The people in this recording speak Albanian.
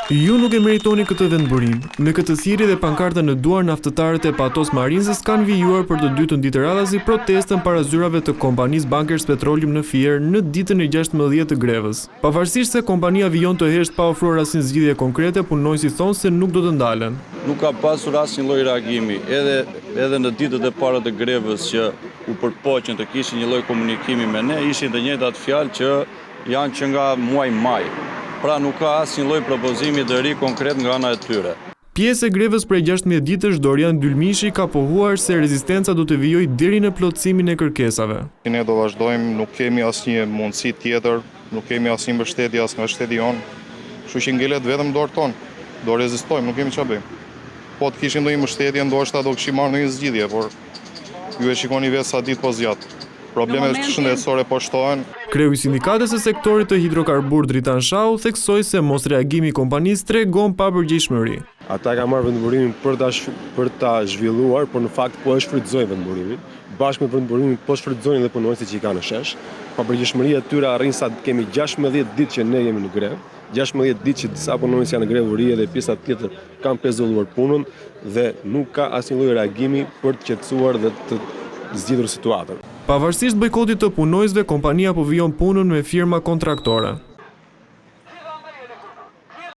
Ju nuk e meritoni këtë vendburim. Me këtë thirrje dhe pankarta në duar, naftëtarët e Patos Marinzës kanë vijuar për të dytën ditë radhazi protestën para zyrave të kompanisë Bunkers Petroleum në Fier në ditën e 16 të grevës. Pavarësisht se kompania vijon të hesht pa ofruar asnjë zgjidhje konkrete, punonësit thonë se nuk do të ndalen. Nuk ka pasur asnjë lloj reagimi, edhe në ditët e para të grevës që u përpoqën të kishin një lloj komunikimi me ne, ishin të njëjtat fjalë që janë që nga muaji maj. Pra nuk ka asnjë lloj propozimi të ri konkret nga ana e tyre. Pjesë e grevës prej 16 ditësh, Dorian Dylmishi ka pohuar se rezistenca do të vijojë deri në plotësimin e kërkesave. Ne do vazhdojmë, nuk kemi asnjë mundësi tjetër, nuk kemi asnjë mbështetje as nga shteti jon. Kështu që ngelet vetëm dorë tonë. Do rezistojmë, nuk kemi çfarë bëjmë. Po të kishim ndonjë mbështetje, ndoshta do kishim marrë ndonjë zgjidhje, por ju e shikoni vetë sa ditë po zgjat. Problemet shëndetësore po shtohen. Kreu i sindikatës së sektorit të hidrokarbur Dritan Shau theksoi se mos reagimi i kompanisë tregon papërgjegjshmëri. Ata kanë marrë vendburimin për ta zhvilluar, por në fakt po e shfrytëzojnë vendburimin. Bashkë me vendburimin po shfrytëzojnë edhe punonësit që i kanë në shesh. Papërgjegjshmëria e tyre arrin sa kemi 16 ditë që ne jemi në grevë. 16 ditë që disa punonësi janë në grevë dhe pjesa tjetër kanë pezulluar punën dhe nuk ka asnjë lloj reagimi për të qetësuar dhe të zgjidhur situatën. Pavarësisht bojkotit të punojësve, kompania po vijon punën me firma kontraktore.